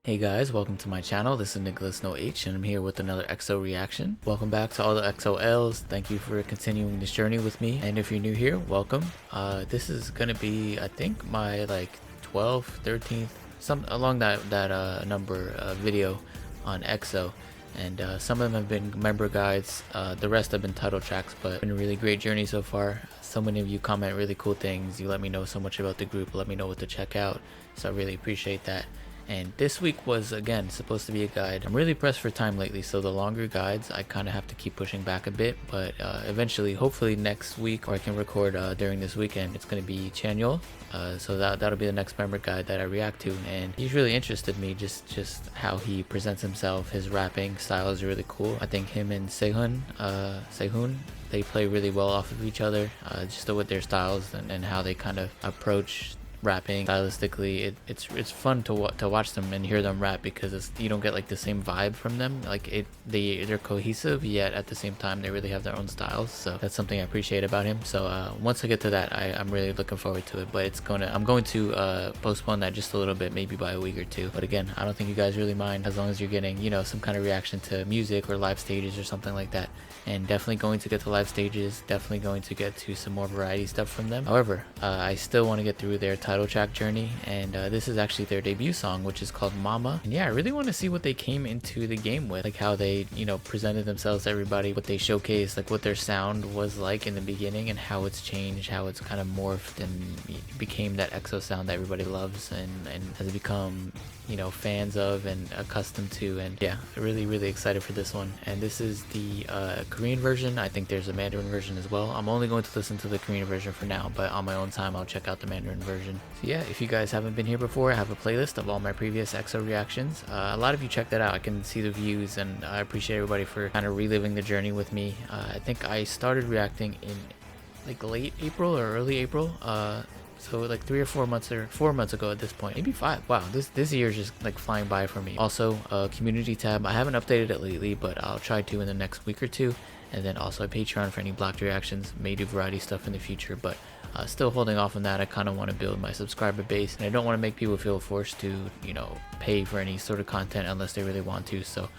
Hey guys, welcome to my channel. This is Nicholas No H and I'm here with another EXO reaction. Welcome back to all the Exo-Ls. Thank you for continuing this journey with me. And if you're new here, welcome. This is gonna be, I think, my 12th, 13th, some along that number video on EXO. And some of them have been member guides, the rest have been title tracks, but it's been a really great journey so far. So many of you comment really cool things. You let me know so much about the group, let me know what to check out. So I really appreciate that. And this week was, again, supposed to be a guide. I'm really pressed for time lately, so the longer guides I kind of have to keep pushing back a bit, but eventually, hopefully next week, or I can record during this weekend, it's going to be Chanyeol. So that'll be the next member guide that I react to, and he's really interested me, just how he presents himself. His rapping style is really cool. I think him and Sehun, they play really well off of each other, just with their styles and how they kind of approach rapping stylistically. It's fun to watch them and hear them rap, because you don't get like the same vibe from them. They're cohesive, yet at the same time they really have their own styles. So that's something I appreciate about him. So once I get to that, I'm really looking forward to it. But I'm going to postpone that just a little bit, maybe by a week or two. But again, I don't think you guys really mind, as long as you're getting, some kind of reaction to music or live stages or something like that. And definitely going to get to live stages, definitely going to get to some more variety stuff from them. However, I still want to get through their title track journey, and this is actually their debut song, which is called Mama. And yeah, I really want to see what they came into the game with, like how they presented themselves to everybody, what they showcased, like what their sound was like in the beginning, and how it's changed, how it's kind of morphed and became that EXO sound that everybody loves and has become fans of and accustomed to. And yeah, really excited for this one. And this is the Korean version. I think there's a Mandarin version as well. I'm only going to listen to the Korean version for now, but on my own time I'll check out the Mandarin version. So yeah, if you guys haven't been here before, I have a playlist of all my previous EXO reactions. A lot of you check that out. I can see the views, and I appreciate everybody for kind of reliving the journey with me. I think I started reacting in late April or early April, so like 3 or 4 months, or 4 months ago at this point, maybe 5. Wow, this year is just flying by for me. Also, community tab, I haven't updated it lately, but I'll try to in the next week or two. And then also a Patreon for any blocked reactions. May do variety stuff in the future, but still holding off on that. I kind of want to build my subscriber base, and I don't want to make people feel forced to pay for any sort of content unless they really want to. So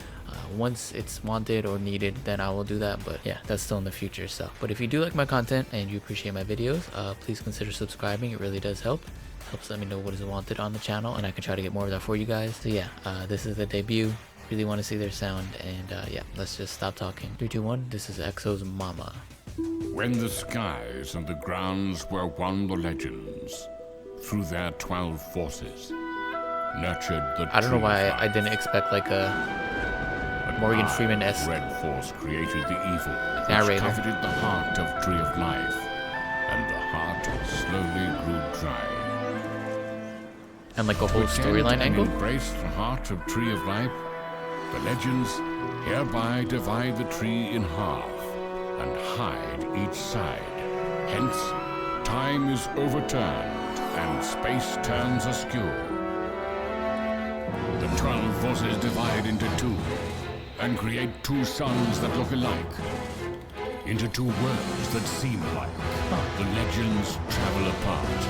once it's wanted or needed, then I will do that. But yeah, that's still in the future. So, but if you do like my content and you appreciate my videos, please consider subscribing. It really does help. Helps let me know what is wanted on the channel, and I can try to get more of that for you guys. So yeah, this is the debut. Really want to see their sound, and yeah, let's just stop talking. 3, 2, 1. This is EXO's Mama. When the skies and the grounds were one, the legends, through their 12 forces, nurtured the I don't know why I life. didn't expect like a Morgan Freeman-esque Red Force created the evil, narrator. which coveted the heart of Tree of Life, and the heart slowly grew dry. And like a whole storyline angle. Embrace the heart of Tree of Life. The legends hereby divide the tree in half and hide each side. Hence, time is overturned and space turns askew. The 12 forces divide into two and create two suns that look alike, into two worlds that seem alike. The legends travel apart.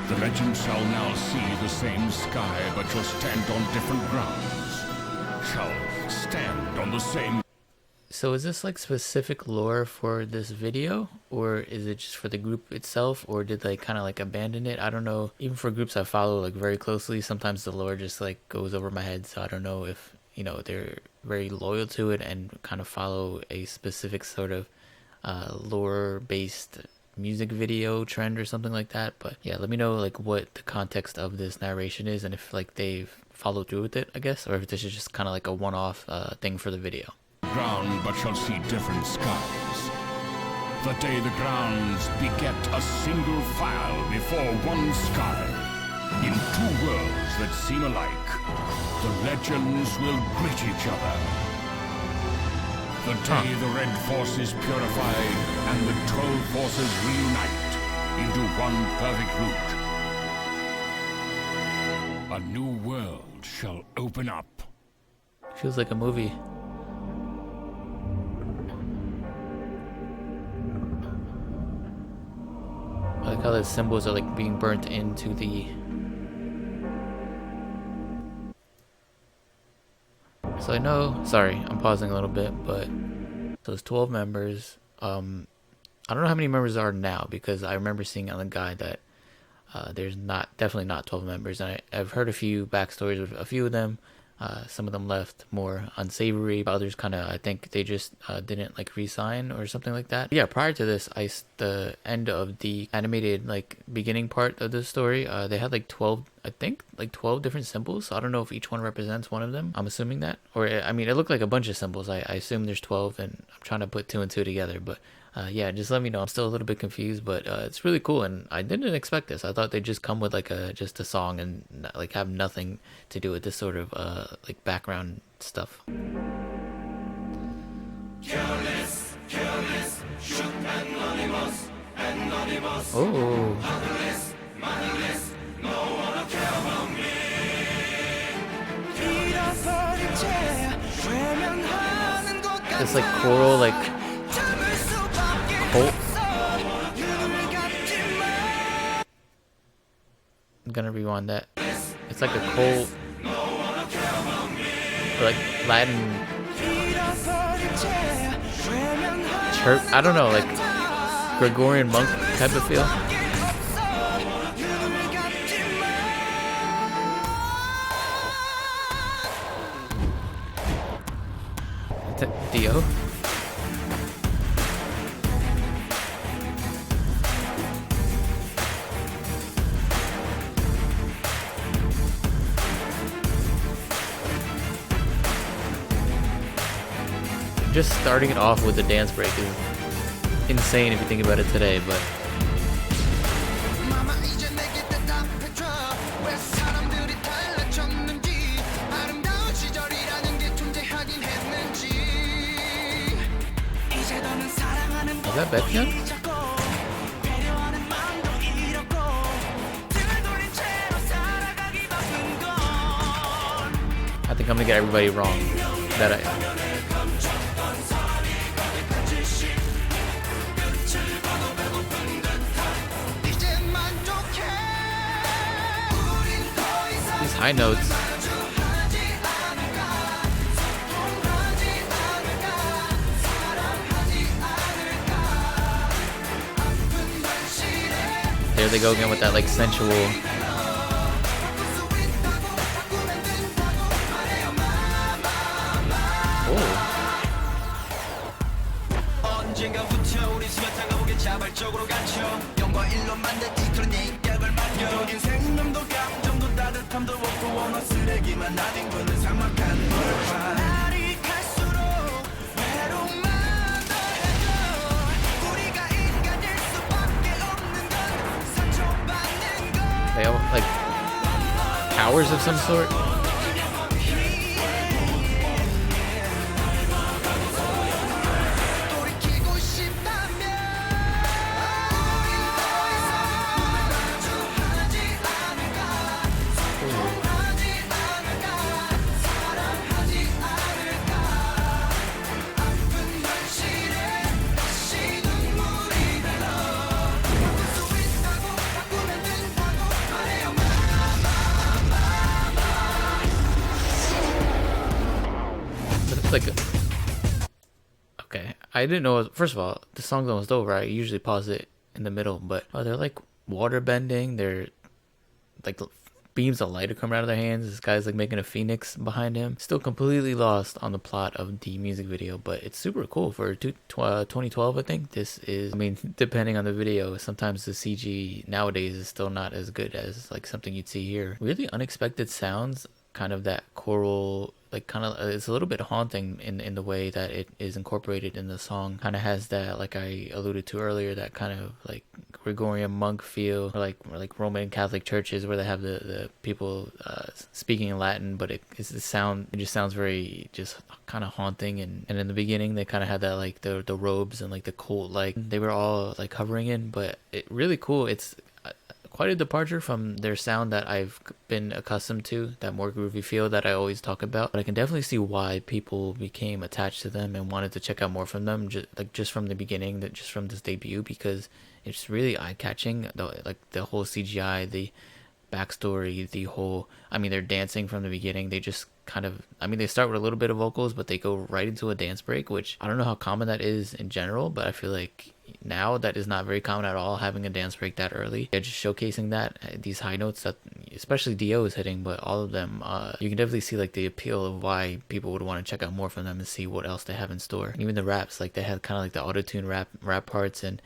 The legends shall now see the same sky, but shall stand on different grounds. Shall stand on the same. So is this like specific lore for this video, or is it just for the group itself, or did they kind of abandon it? I don't know. Even for groups I follow very closely, sometimes the lore just goes over my head, so I don't know if they're very loyal to it and kind of follow a specific sort of lore based music video trend or something like that. But yeah, let me know what the context of this narration is, and if they've followed through with it, I guess, or if this is just kind of a one-off thing for the video. Ground but shall see different skies. The day the grounds beget a single file before one sky. In two worlds that seem alike, the legends will greet each other. The day the red force is purified and the 12 forces reunite into one perfect root. A new world shall open up. Feels like a movie. I like how the symbols are being burnt into the So I know, sorry, I'm pausing a little bit, but so it's 12 members. I don't know how many members there are now, because I remember seeing on the guide that there's definitely not 12 members, and I've heard a few backstories of a few of them. Some of them left more unsavory, others kind of, I think they just didn't like re-sign or something like that. Yeah, prior to this, the end of the animated like beginning part of the story, they had like 12, I think like 12 different symbols. So I don't know if each one represents one of them. I'm assuming that, or I mean, it looked like a bunch of symbols. I assume there's 12, and I'm trying to put two and two together, but yeah, just let me know. I'm still a little bit confused, but it's really cool, and I didn't expect this. I thought they'd just come with like just a song and like have nothing to do with this sort of like background stuff. Careless, careless, shook and anonymous, anonymous. Oh, Motherless, motherless, no one will care about me. 잃어버린 채 외면하는 것 같아. it's like choral, like 참을 수밖에 cult. 없어. 눈을 감지 마. I'm gonna rewind that. It's like a cult, or like Latin 잃어버린 채 외면하는 church. I don't know, like Gregorian monk type of feel. 게 없어. 눈을 감지 마. Dio. Just starting it off with the dance break is insane if you think about it today, but 마마 이제 내게 대답해줘 왜 사람들이 달라졌는지 아름다운 시절이라는 게 존재하긴 했는지 이제 너는 사랑하는 is that Baekhyun? 잊었고 배려하는 마음도 잃었고 등을 돌린 채로 살아가기 바쁜 건 I think I'm gonna get everybody wrong. That I 감췄던 사람이 반드시 끝을 봐도 배고픈 듯한 이제 만족해 우린 더 이상 these high notes. 마주하지 않을까 소통하지 않을까 사랑하지 않을까 아픈 현실에 There they go again with that like sensual. 바꿀 수 있다고 바꾸면 된다고 말해요 Oh, 언젠가부터 우리 수면탄 감옥에 자발적으로 갇혀 영과 일로 만든 이토록 내 인격을 맡겨 여긴 생명도 감정도 따뜻함도 없고 원어 쓰레기만 아닌 거는 삭막한 돌파 날이 갈수록 외로움만 더해져 우리가 인간일 수밖에 없는 건 상처받는 건 they all like powers of some sort. 돌이키고 싶다면 우린 더 이상 마주하지 않을까 소통하지 않을까 사랑하지 않을까 아픈 현실에 다시 눈물이 흘러 바꿀 수 있다고 바꾸면 된다고 말해요 But it's like okay, I didn't know. First of all, the song's almost over. I usually pause it in the middle, but they're like water bending. They're like beams of light are coming out of their hands. This guy's like making a phoenix behind him. Still completely lost on the plot of the music video, but it's super cool for 2012. I think this is. I mean, depending on the video, sometimes the CG nowadays is still not as good as like something you'd see here. Really unexpected sounds, kind of that choral, like kind of it's a little bit haunting in the way that it is incorporated in the song. Kind of has that, like I alluded to earlier, that kind of like Gregorian monk feel, or like Roman Catholic churches where they have the people speaking in Latin, but it just sounds very just kind of haunting. And in the beginning they kind of had that like the robes and like the cult like they were all like hovering in, but it really cool. It's quite a departure from their sound that I've been accustomed to, that more groovy feel that I always talk about. But I can definitely see why people became attached to them and wanted to check out more from them, just from the beginning, that just from this debut, because it's really eye-catching. The whole CGI, backstory, the whole, I mean, they're dancing from the beginning. They just kind of, I mean, they start with a little bit of vocals, but they go right into a dance break, which I don't know how common that is in general, but I feel like now that is not very common at all, having a dance break that early. They're just showcasing that these high notes that especially Dio is hitting, but all of them, you can definitely see like the appeal of why people would want to check out more from them and see what else they have in store. And even the raps, like they had kind of like the auto-tune rap parts, and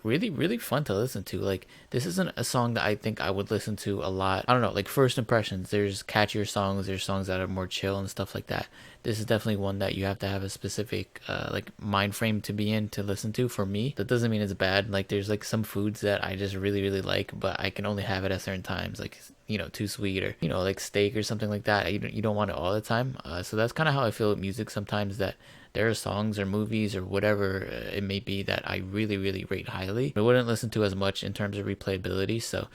really fun to listen to. Like this isn't a song that I think I would listen to a lot. I don't know, like first impressions, there's catchier songs, there's songs that are more chill and stuff like that. This is definitely one that you have to have a specific like mind frame to be in to listen to. For me, that doesn't mean it's bad. Like there's like some foods that I just really like, but I can only have it at certain times, like, you know, too sweet, or, you know, like steak or something like that. You don't want it all the time. So that's kind of how I feel with music sometimes, that there are songs or movies or whatever it may be that I really rate highly, but I wouldn't listen to as much in terms of replayability. So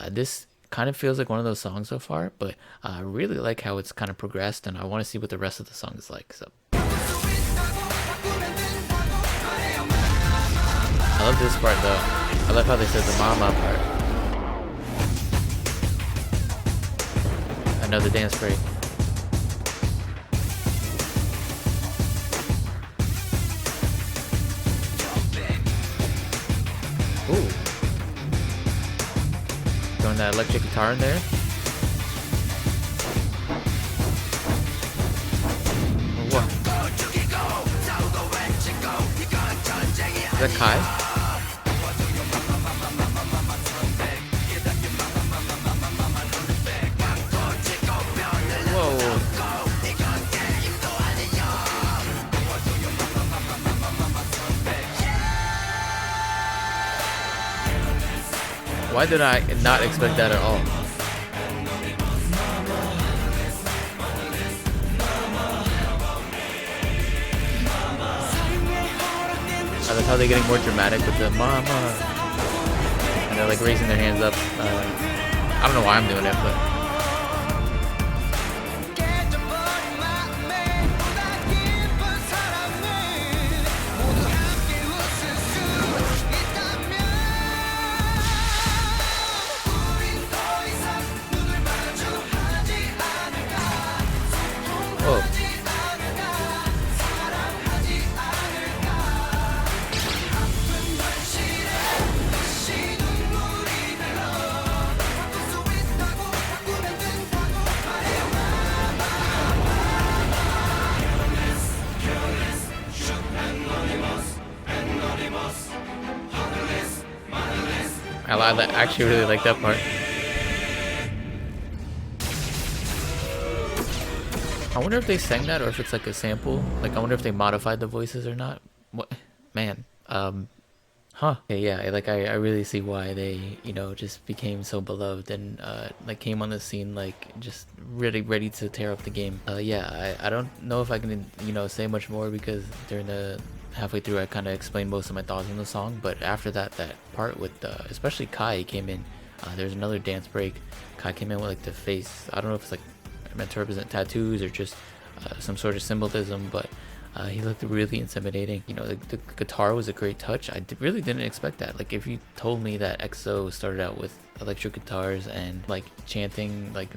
this kind of feels like one of those songs so far, but I really like how it's kind of progressed, and I want to see what the rest of the song is like. So I love this part though. I love how they said the mama part. Another dance break. Ooh. Throwing that electric guitar in there. What? Is that Kai? Whoa. Why did I not expect that at all? I like how they're getting more dramatic with the mama. And they're like raising their hands up. I don't know why I'm doing it, but oh. I actually really like that part. I wonder if they sang that or if it's like a sample. Like, I wonder if they modified the voices or not. What, man? Huh? Okay, yeah. Like, I really see why they, you know, just became so beloved and like came on the scene like just really ready to tear up the game. Yeah. I don't know if I can, you know, say much more because during the halfway through I kind of explained most of my thoughts on the song, but after that part with especially Kai came in. There's another dance break. Kai came in with like the face, I don't know if it's like meant to represent tattoos or just some sort of symbolism, but he looked really intimidating. You know, the guitar was a great touch. I really didn't expect that. Like, if you told me that EXO started out with electric guitars and like chanting, like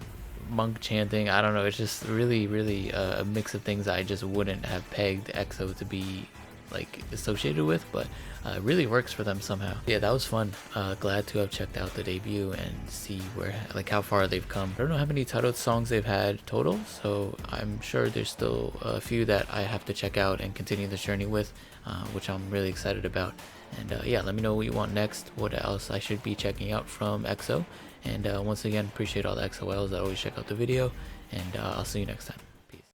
monk chanting, I don't know, it's just really a mix of things I just wouldn't have pegged EXO to be like associated with, but it really works for them somehow. Yeah, that was fun. Glad to have checked out the debut and see where, like, how far they've come. I don't know how many titled songs they've had total, so I'm sure there's still a few that I have to check out and continue the journey with, which I'm really excited about. And yeah, let me know what you want next, what else I should be checking out from EXO. And once again, appreciate all the EXO-Ls that always check out the video, and I'll see you next time.